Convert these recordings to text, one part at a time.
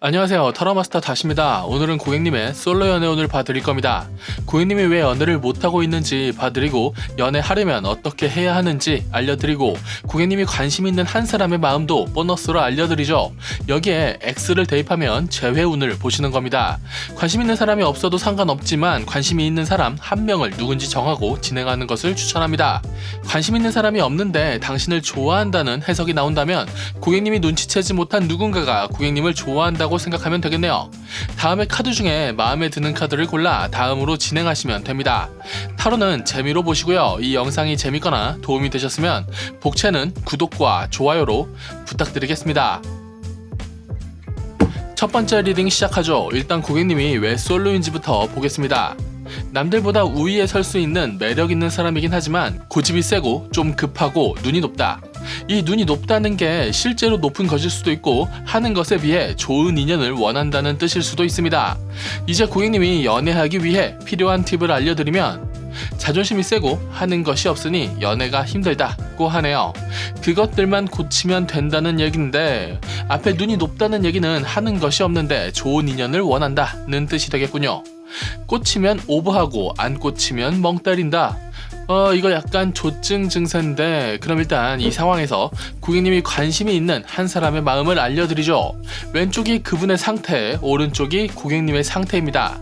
안녕하세요, 타로마스터 다시입니다. 오늘은 고객님의 솔로 연애운을 봐드릴 겁니다. 고객님이 왜 연애를 못하고 있는지 봐드리고, 연애하려면 어떻게 해야 하는지 알려드리고, 고객님이 관심 있는 한 사람의 마음도 보너스로 알려드리죠. 여기에 X를 대입하면 재회운을 보시는 겁니다. 관심 있는 사람이 없어도 상관없지만 관심이 있는 사람 한 명을 누군지 정하고 진행하는 것을 추천합니다. 관심 있는 사람이 없는데 당신을 좋아한다는 해석이 나온다면 고객님이 눈치채지 못한 누군가가 고객님을 좋아한다고 생각하면 되겠네요. 다음에 카드 중에 마음에 드는 카드를 골라 다음으로 진행하시면 됩니다. 타로는 재미로 보시고요. 이 영상이 재밌거나 도움이 되셨으면 복채는 구독과 좋아요로 부탁드리겠습니다. 첫 번째 리딩 시작하죠. 일단 고객님이 왜 솔로인지부터 보겠습니다. 남들보다 우위에 설 수 있는 매력 있는 사람이긴 하지만 고집이 세고 좀 급하고 눈이 높다. 이 눈이 높다는 게 실제로 높은 것일 수도 있고 하는 것에 비해 좋은 인연을 원한다는 뜻일 수도 있습니다. 이제 고객님이 연애하기 위해 필요한 팁을 알려드리면, 자존심이 세고 하는 것이 없으니 연애가 힘들다고 하네요. 그것들만 고치면 된다는 얘기인데, 앞에 눈이 높다는 얘기는 하는 것이 없는데 좋은 인연을 원한다는 뜻이 되겠군요. 꽂히면 오버하고 안 꽂히면 멍 때린다. 이거 약간 조증 증세인데, 그럼 일단 이 상황에서 고객님이 관심이 있는 한 사람의 마음을 알려드리죠. 왼쪽이 그분의 상태, 오른쪽이 고객님의 상태입니다.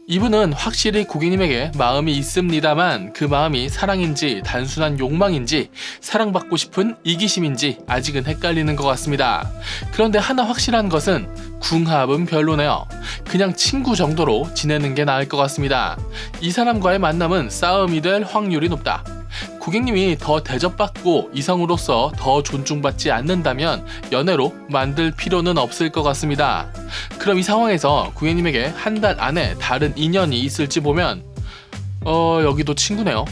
이분은 확실히 고객님에게 마음이 있습니다만 그 마음이 사랑인지 단순한 욕망인지 사랑받고 싶은 이기심인지 아직은 헷갈리는 것 같습니다. 그런데 하나 확실한 것은 궁합은 별로네요. 그냥 친구 정도로 지내는 게 나을 것 같습니다. 이 사람과의 만남은 싸움이 될 확률이 높다. 고객님이 더 대접받고 이성으로서 더 존중받지 않는다면 연애로 만들 필요는 없을 것 같습니다. 그럼 이 상황에서 고객님에게 한 달 안에 다른 인연이 있을지 보면 여기도 친구네요.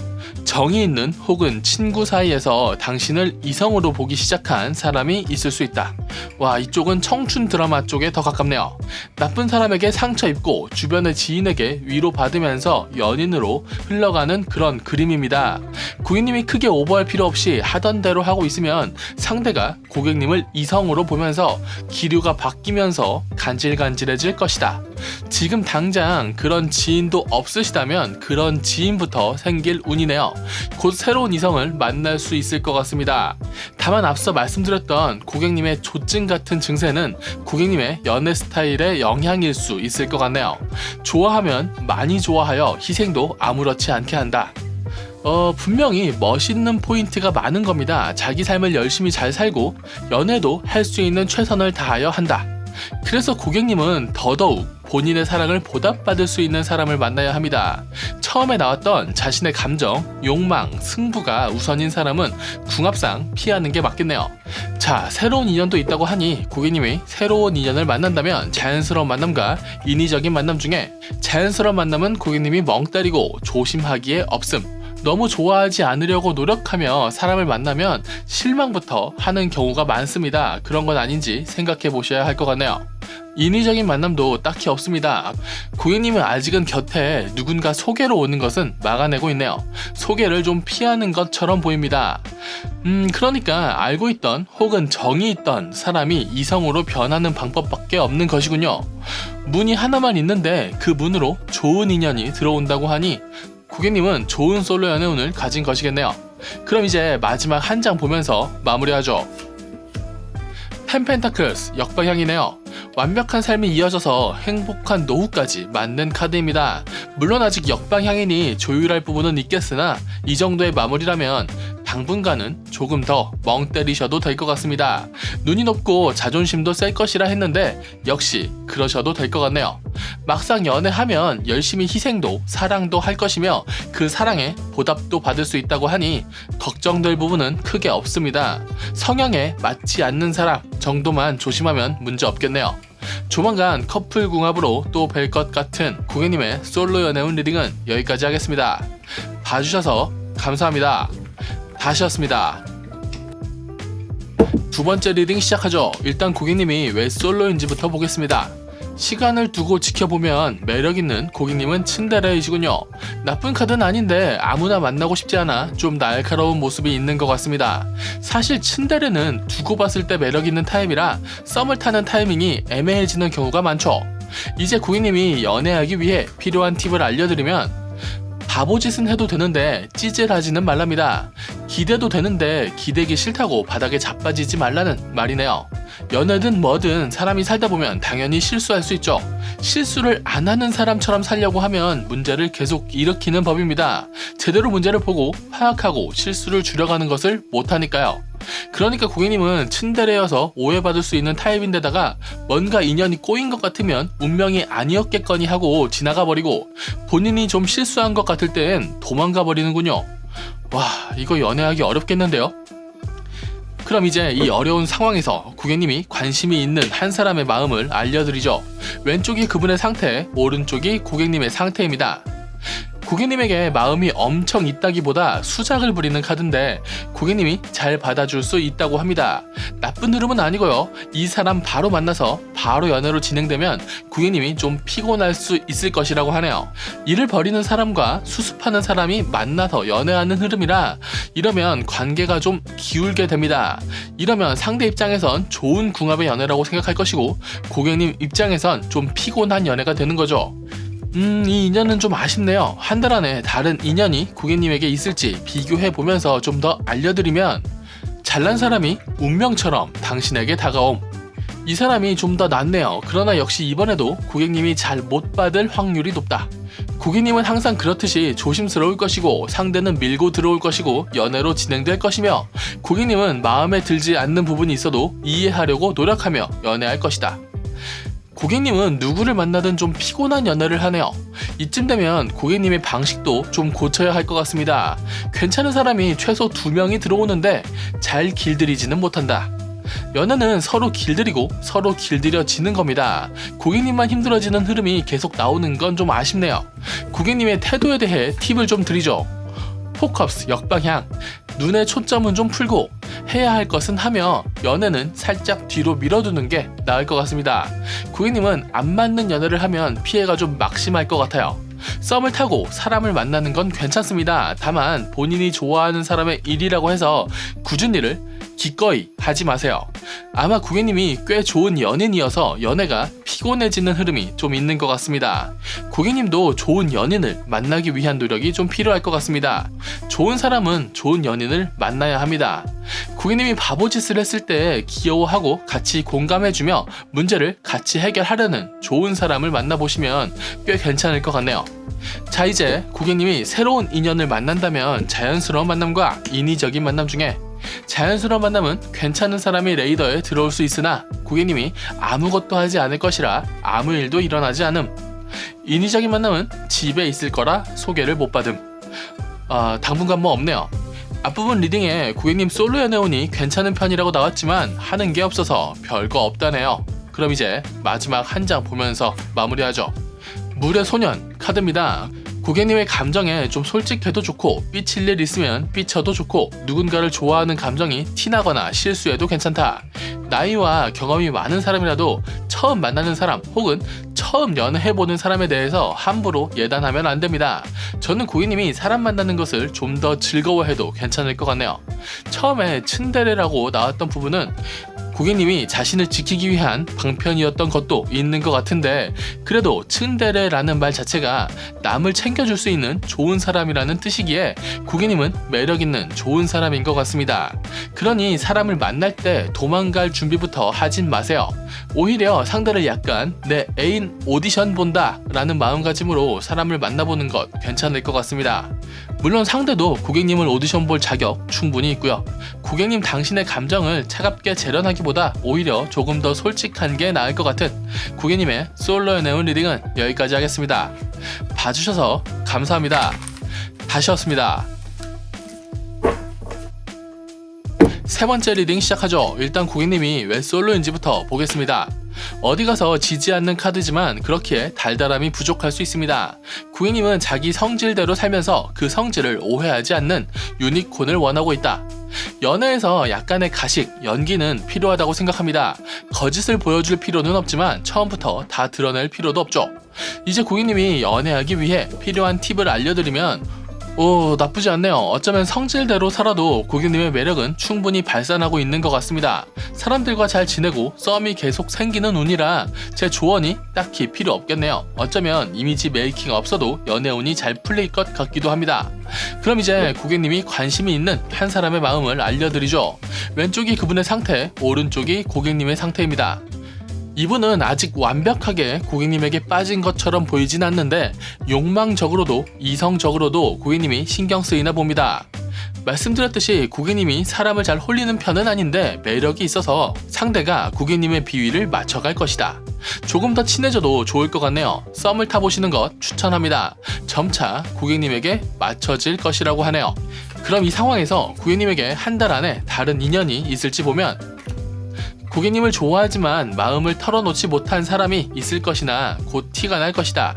정이 있는 혹은 친구 사이에서 당신을 이성으로 보기 시작한 사람이 있을 수 있다. 와, 이쪽은 청춘 드라마 쪽에 더 가깝네요. 나쁜 사람에게 상처 입고 주변의 지인에게 위로받으면서 연인으로 흘러가는 그런 그림입니다. 고객님이 크게 오버할 필요 없이 하던 대로 하고 있으면 상대가 고객님을 이성으로 보면서 기류가 바뀌면서 간질간질해질 것이다. 지금 당장 그런 지인도 없으시다면 그런 지인부터 생길 운이네요. 곧 새로운 이성을 만날 수 있을 것 같습니다. 다만 앞서 말씀드렸던 고객님의 조증 같은 증세는 고객님의 연애 스타일의 영향일 수 있을 것 같네요. 좋아하면 많이 좋아하여 희생도 아무렇지 않게 한다. 분명히 멋있는 포인트가 많은 겁니다. 자기 삶을 열심히 잘 살고 연애도 할 수 있는 최선을 다하여 한다. 그래서 고객님은 더더욱 본인의 사랑을 보답받을 수 있는 사람을 만나야 합니다. 처음에 나왔던 자신의 감정, 욕망, 승부가 우선인 사람은 궁합상 피하는 게 맞겠네요. 자, 새로운 인연도 있다고 하니 고객님이 새로운 인연을 만난다면 자연스러운 만남과 인위적인 만남 중에 자연스러운 만남은 고객님이 멍 때리고 조심하기에 없음. 너무 좋아하지 않으려고 노력하며 사람을 만나면 실망부터 하는 경우가 많습니다. 그런 건 아닌지 생각해 보셔야 할 것 같네요. 인위적인 만남도 딱히 없습니다. 고객님은 아직은 곁에 누군가 소개로 오는 것은 막아내고 있네요. 소개를 좀 피하는 것처럼 보입니다. 그러니까 알고 있던 혹은 정이 있던 사람이 이성으로 변하는 방법밖에 없는 것이군요. 문이 하나만 있는데 그 문으로 좋은 인연이 들어온다고 하니 고객님은 좋은 솔로 연애운을 가진 것이겠네요. 그럼 이제 마지막 한 장 보면서 마무리하죠. 10 펜타클스 역방향이네요. 완벽한 삶이 이어져서 행복한 노후까지 맞는 카드입니다. 물론 아직 역방향이니 조율할 부분은 있겠으나 이 정도의 마무리라면 당분간은 조금 더 멍 때리셔도 될 것 같습니다. 눈이 높고 자존심도 셀 것이라 했는데 역시 그러셔도 될 것 같네요. 막상 연애하면 열심히 희생도 사랑도 할 것이며 그 사랑에 보답도 받을 수 있다고 하니 걱정될 부분은 크게 없습니다. 성향에 맞지 않는 사람 정도만 조심하면 문제 없겠네요. 조만간 커플 궁합으로 또 뵐 것 같은 고객님의 솔로 연애운 리딩은 여기까지 하겠습니다. 봐주셔서 감사합니다. 다시였습니다. 두 번째 리딩 시작하죠. 일단 고객님이 왜 솔로인지부터 보겠습니다. 시간을 두고 지켜보면 매력있는 고객님은 츤데레이시군요. 나쁜 카드는 아닌데 아무나 만나고 싶지 않아 좀 날카로운 모습이 있는 것 같습니다. 사실 츤데레는 두고 봤을 때 매력있는 타입이라 썸을 타는 타이밍이 애매해지는 경우가 많죠. 이제 고객님이 연애하기 위해 필요한 팁을 알려드리면 바보짓은 해도 되는데 찌질하지는 말랍니다. 기대도 되는데 기대기 싫다고 바닥에 자빠지지 말라는 말이네요. 연애든 뭐든 사람이 살다 보면 당연히 실수할 수 있죠. 실수를 안 하는 사람처럼 살려고 하면 문제를 계속 일으키는 법입니다. 제대로 문제를 보고 파악하고 실수를 줄여가는 것을 못하니까요. 그러니까 고객님은 츤데레여서 오해받을 수 있는 타입인데다가 뭔가 인연이 꼬인 것 같으면 운명이 아니었겠거니 하고 지나가 버리고 본인이 좀 실수한 것 같을 땐 도망가 버리는군요. 와, 이거 연애하기 어렵겠는데요? 그럼 이제 이 어려운 상황에서 고객님이 관심이 있는 한 사람의 마음을 알려드리죠. 왼쪽이 그분의 상태, 오른쪽이 고객님의 상태입니다. 고객님에게 마음이 엄청 있다기보다 수작을 부리는 카드인데 고객님이 잘 받아줄 수 있다고 합니다. 나쁜 흐름은 아니고요. 이 사람 바로 만나서 바로 연애로 진행되면 고객님이 좀 피곤할 수 있을 것이라고 하네요. 일을 벌이는 사람과 수습하는 사람이 만나서 연애하는 흐름이라 이러면 관계가 좀 기울게 됩니다. 이러면 상대 입장에선 좋은 궁합의 연애라고 생각할 것이고 고객님 입장에선 좀 피곤한 연애가 되는 거죠. 이 인연은 좀 아쉽네요. 한 달 안에 다른 인연이 고객님에게 있을지 비교해보면서 좀 더 알려드리면 잘난 사람이 운명처럼 당신에게 다가옴. 이 사람이 좀 더 낫네요. 그러나 역시 이번에도 고객님이 잘 못 받을 확률이 높다. 고객님은 항상 그렇듯이 조심스러울 것이고 상대는 밀고 들어올 것이고 연애로 진행될 것이며 고객님은 마음에 들지 않는 부분이 있어도 이해하려고 노력하며 연애할 것이다. 고객님은 누구를 만나든 좀 피곤한 연애를 하네요. 이쯤 되면 고객님의 방식도 좀 고쳐야 할 것 같습니다. 괜찮은 사람이 최소 2명이 들어오는데 잘 길들이지는 못한다. 연애는 서로 길들이고 서로 길들여지는 겁니다. 고객님만 힘들어지는 흐름이 계속 나오는 건 좀 아쉽네요. 고객님의 태도에 대해 팁을 좀 드리죠. 포커스, 역방향. 눈의 초점은 좀 풀고 해야 할 것은 하며 연애는 살짝 뒤로 밀어두는 게 나을 것 같습니다. 고객님은 안 맞는 연애를 하면 피해가 좀 막심할 것 같아요. 썸을 타고 사람을 만나는 건 괜찮습니다. 다만 본인이 좋아하는 사람의 일이라고 해서 굳은 일을 기꺼이 하지 마세요. 아마 고객님이 꽤 좋은 연인이어서 연애가 피곤해지는 흐름이 좀 있는 것 같습니다. 고객님도 좋은 연인을 만나기 위한 노력이 좀 필요할 것 같습니다. 좋은 사람은 좋은 연인을 만나야 합니다. 고객님이 바보짓을 했을 때 귀여워하고 같이 공감해주며 문제를 같이 해결하려는 좋은 사람을 만나보시면 꽤 괜찮을 것 같네요. 자, 이제 고객님이 새로운 인연을 만난다면 자연스러운 만남과 인위적인 만남 중에 자연스러운 만남은 괜찮은 사람이 레이더에 들어올 수 있으나 고객님이 아무것도 하지 않을 것이라 아무 일도 일어나지 않음. 인위적인 만남은 집에 있을 거라 소개를 못 받음. 당분간 뭐 없네요. 앞부분 리딩에 고객님 솔로 연애운이 괜찮은 편이라고 나왔지만 하는 게 없어서 별거 없다네요. 그럼 이제 마지막 한 장 보면서 마무리하죠. 물의 소년 카드입니다. 고객님의 감정에 좀 솔직해도 좋고 삐칠 일 있으면 삐쳐도 좋고 누군가를 좋아하는 감정이 티나거나 실수해도 괜찮다. 나이와 경험이 많은 사람이라도 처음 만나는 사람 혹은 처음 연애해보는 사람에 대해서 함부로 예단하면 안 됩니다. 저는 고객님이 사람 만나는 것을 좀 더 즐거워해도 괜찮을 것 같네요. 처음에 츤데레라고 나왔던 부분은 고객님이 자신을 지키기 위한 방편이었던 것도 있는 것 같은데 그래도 츤데레라는 말 자체가 남을 챙겨줄 수 있는 좋은 사람이라는 뜻이기에 고객님은 매력있는 좋은 사람인 것 같습니다. 그러니 사람을 만날 때 도망갈 준비부터 하진 마세요. 오히려 상대를 약간 내 애인 오디션 본다 라는 마음가짐으로 사람을 만나보는 것 괜찮을 것 같습니다. 물론 상대도 고객님을 오디션 볼 자격 충분히 있고요. 고객님 당신의 감정을 차갑게 재련하기보다 오히려 조금 더 솔직한 게 나을 것 같은 고객님의 솔로 연애운 리딩은 여기까지 하겠습니다. 봐주셔서 감사합니다. 다시였습니다. 세 번째 리딩 시작하죠. 일단 고객님이 왜 솔로인지부터 보겠습니다. 어디 가서 지지 않는 카드지만 그렇기에 달달함이 부족할 수 있습니다. 고객님은 자기 성질대로 살면서 그 성질을 오해하지 않는 유니콘을 원하고 있다. 연애에서 약간의 가식, 연기는 필요하다고 생각합니다. 거짓을 보여줄 필요는 없지만 처음부터 다 드러낼 필요도 없죠. 이제 고객님이 연애하기 위해 필요한 팁을 알려드리면 나쁘지 않네요. 어쩌면 성질대로 살아도 고객님의 매력은 충분히 발산하고 있는 것 같습니다. 사람들과 잘 지내고 썸이 계속 생기는 운이라 제 조언이 딱히 필요 없겠네요. 어쩌면 이미지 메이킹 없어도 연애운이 잘 풀릴 것 같기도 합니다. 그럼 이제 고객님이 관심이 있는 한 사람의 마음을 알려드리죠. 왼쪽이 그분의 상태, 오른쪽이 고객님의 상태입니다. 이분은 아직 완벽하게 고객님에게 빠진 것처럼 보이진 않는데 욕망적으로도 이성적으로도 고객님이 신경 쓰이나 봅니다. 말씀드렸듯이 고객님이 사람을 잘 홀리는 편은 아닌데 매력이 있어서 상대가 고객님의 비위를 맞춰갈 것이다. 조금 더 친해져도 좋을 것 같네요. 썸을 타보시는 것 추천합니다. 점차 고객님에게 맞춰질 것이라고 하네요. 그럼 이 상황에서 고객님에게 한 달 안에 다른 인연이 있을지 보면 고객님을 좋아하지만 마음을 털어놓지 못한 사람이 있을 것이나 곧 티가 날 것이다.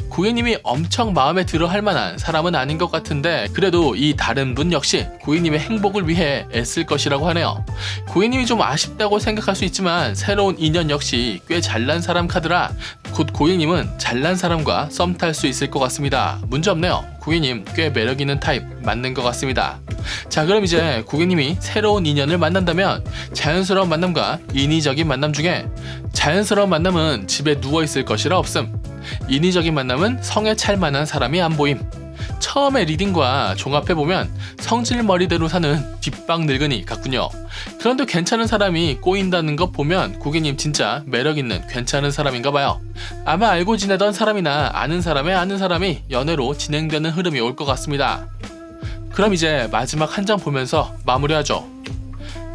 고객님이 엄청 마음에 들어 할 만한 사람은 아닌 것 같은데 그래도 이 다른 분 역시 고객님의 행복을 위해 애쓸 것이라고 하네요. 고객님이 좀 아쉽다고 생각할 수 있지만 새로운 인연 역시 꽤 잘난 사람 카드라 곧 고객님은 잘난 사람과 썸 탈 수 있을 것 같습니다. 문제없네요. 고객님 꽤 매력있는 타입 맞는 것 같습니다. 자, 그럼 이제 고객님이 새로운 인연을 만난다면 자연스러운 만남과 인위적인 만남 중에 자연스러운 만남은 집에 누워있을 것이라 없음, 인위적인 만남은 성에 찰 만한 사람이 안 보임. 처음에 리딩과 종합해보면 성질머리대로 사는 뒷방 늙은이 같군요. 그런데 괜찮은 사람이 꼬인다는 것 보면 고객님 진짜 매력있는 괜찮은 사람인가 봐요. 아마 알고 지내던 사람이나 아는 사람의 아는 사람이 연애로 진행되는 흐름이 올 것 같습니다. 그럼 이제 마지막 한 장 보면서 마무리하죠.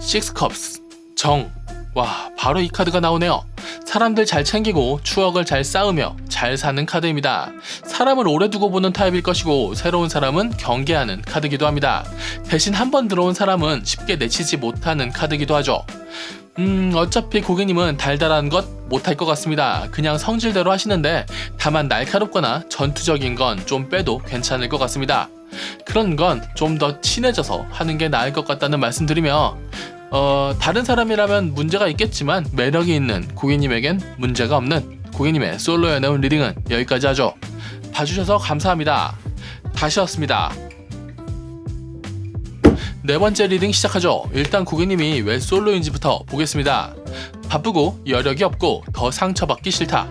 Six Cups, 정. 와, 바로 이 카드가 나오네요. 사람들 잘 챙기고 추억을 잘 쌓으며 잘 사는 카드입니다. 사람을 오래 두고 보는 타입일 것이고 새로운 사람은 경계하는 카드기도 합니다. 대신 한 번 들어온 사람은 쉽게 내치지 못하는 카드기도 하죠. 어차피 고객님은 달달한 것 못할 것 같습니다. 그냥 성질대로 하시는데 다만 날카롭거나 전투적인 건 좀 빼도 괜찮을 것 같습니다. 그런 건 좀 더 친해져서 하는 게 나을 것 같다는 말씀드리며 다른 사람이라면 문제가 있겠지만 매력이 있는 고객님에겐 문제가 없는 고객님의 솔로 연애운 리딩은 여기까지 하죠. 봐주셔서 감사합니다. 다시 왔습니다. 네 번째 리딩 시작하죠. 일단 고객님이 왜 솔로인지부터 보겠습니다. 바쁘고 여력이 없고 더 상처받기 싫다.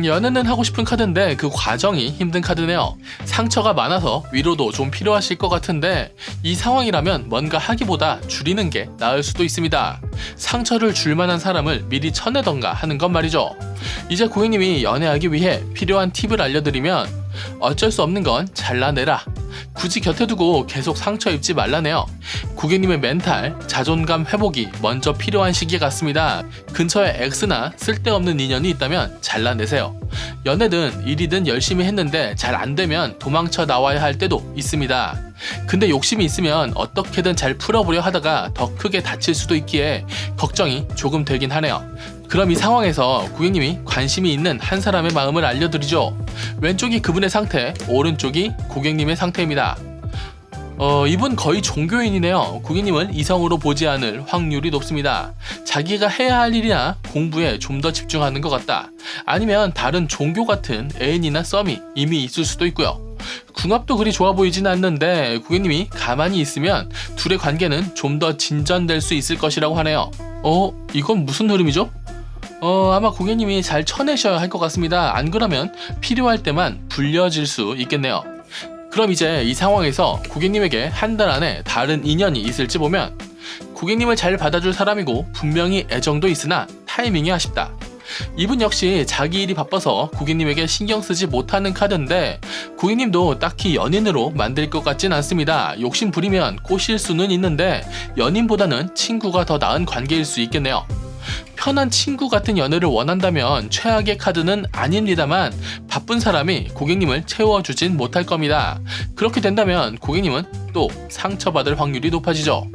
연애는 하고 싶은 카드인데 그 과정이 힘든 카드네요. 상처가 많아서 위로도 좀 필요하실 것 같은데 이 상황이라면 뭔가 하기보다 줄이는 게 나을 수도 있습니다. 상처를 줄 만한 사람을 미리 쳐내던가 하는 건 말이죠. 이제 고객님이 연애하기 위해 필요한 팁을 알려드리면 어쩔 수 없는 건 잘라내라. 굳이 곁에 두고 계속 상처 입지 말라네요. 고객님의 멘탈, 자존감 회복이 먼저 필요한 시기 같습니다. 근처에 X나 쓸데없는 인연이 있다면 잘라내세요. 연애든 일이든 열심히 했는데 잘 안되면 도망쳐 나와야 할 때도 있습니다. 근데 욕심이 있으면 어떻게든 잘 풀어보려 하다가 더 크게 다칠 수도 있기에 걱정이 조금 되긴 하네요. 그럼 이 상황에서 고객님이 관심이 있는 한 사람의 마음을 알려드리죠. 왼쪽이 그분의 상태, 오른쪽이 고객님의 상태입니다. 이분 거의 종교인이네요. 고객님은 이성으로 보지 않을 확률이 높습니다. 자기가 해야 할 일이나 공부에 좀 더 집중하는 것 같다. 아니면 다른 종교 같은 애인이나 썸이 이미 있을 수도 있고요. 궁합도 그리 좋아 보이진 않는데 고객님이 가만히 있으면 둘의 관계는 좀 더 진전될 수 있을 것이라고 하네요. 이건 무슨 흐름이죠? 아마 고객님이 잘 쳐내셔야 할 것 같습니다. 안 그러면 필요할 때만 불려질 수 있겠네요. 그럼 이제 이 상황에서 고객님에게 한 달 안에 다른 인연이 있을지 보면 고객님을 잘 받아줄 사람이고 분명히 애정도 있으나 타이밍이 아쉽다. 이분 역시 자기 일이 바빠서 고객님에게 신경 쓰지 못하는 카드인데 고객님도 딱히 연인으로 만들 것 같진 않습니다. 욕심 부리면 꼬실 수는 있는데 연인보다는 친구가 더 나은 관계일 수 있겠네요. 편한 친구 같은 연애를 원한다면 최악의 카드는 아닙니다만 바쁜 사람이 고객님을 채워주진 못할 겁니다. 그렇게 된다면 고객님은 또 상처받을 확률이 높아지죠.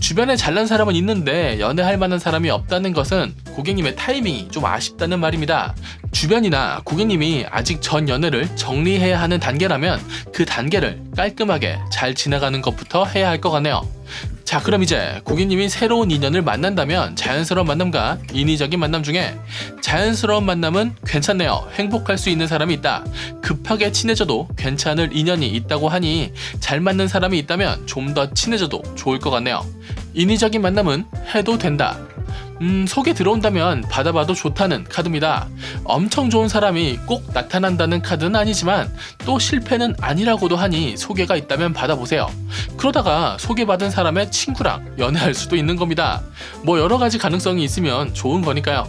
주변에 잘난 사람은 있는데 연애할 만한 사람이 없다는 것은 고객님의 타이밍이 좀 아쉽다는 말입니다. 주변이나 고객님이 아직 전 연애를 정리해야 하는 단계라면 그 단계를 깔끔하게 잘 지나가는 것부터 해야 할 것 같네요. 자, 그럼 이제 고객님이 새로운 인연을 만난다면 자연스러운 만남과 인위적인 만남 중에 자연스러운 만남은 괜찮네요. 행복할 수 있는 사람이 있다. 급하게 친해져도 괜찮을 인연이 있다고 하니 잘 맞는 사람이 있다면 좀 더 친해져도 좋을 것 같네요. 인위적인 만남은 해도 된다. 속에 들어온다면 받아봐도 좋다는 카드입니다. 엄청 좋은 사람이 꼭 나타난다는 카드는 아니지만 또 실패는 아니라고도 하니 소개가 있다면 받아보세요. 그러다가 소개받은 사람의 친구랑 연애할 수도 있는 겁니다. 뭐 여러 가지 가능성이 있으면 좋은 거니까요.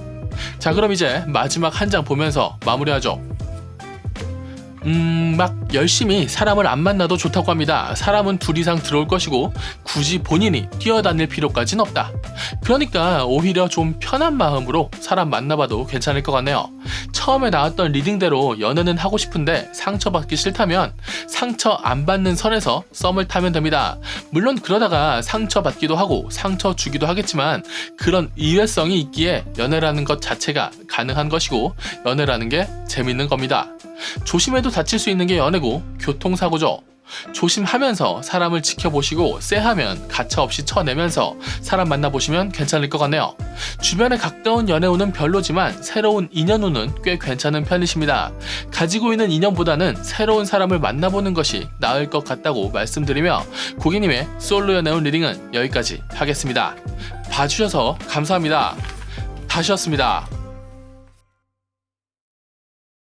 자, 그럼 이제 마지막 한 장 보면서 마무리하죠. 막 열심히 사람을 안 만나도 좋다고 합니다. 사람은 둘 이상 들어올 것이고 굳이 본인이 뛰어다닐 필요까지는 없다. 그러니까 오히려 좀 편한 마음으로 사람 만나봐도 괜찮을 것 같네요. 처음에 나왔던 리딩대로 연애는 하고 싶은데 상처받기 싫다면 상처 안 받는 선에서 썸을 타면 됩니다. 물론 그러다가 상처받기도 하고 상처 주기도 하겠지만 그런 이외성이 있기에 연애라는 것 자체가 가능한 것이고 연애라는 게 재밌는 겁니다. 조심해도 다칠 수 있는 게 연애고 교통사고죠. 조심하면서 사람을 지켜보시고 쎄하면 가차없이 쳐내면서 사람 만나보시면 괜찮을 것 같네요. 주변에 가까운 연애운은 별로지만 새로운 인연운은 꽤 괜찮은 편이십니다. 가지고 있는 인연보다는 새로운 사람을 만나보는 것이 나을 것 같다고 말씀드리며 고객님의 솔로 연애운 리딩은 여기까지 하겠습니다. 봐주셔서 감사합니다. 다시였습니다.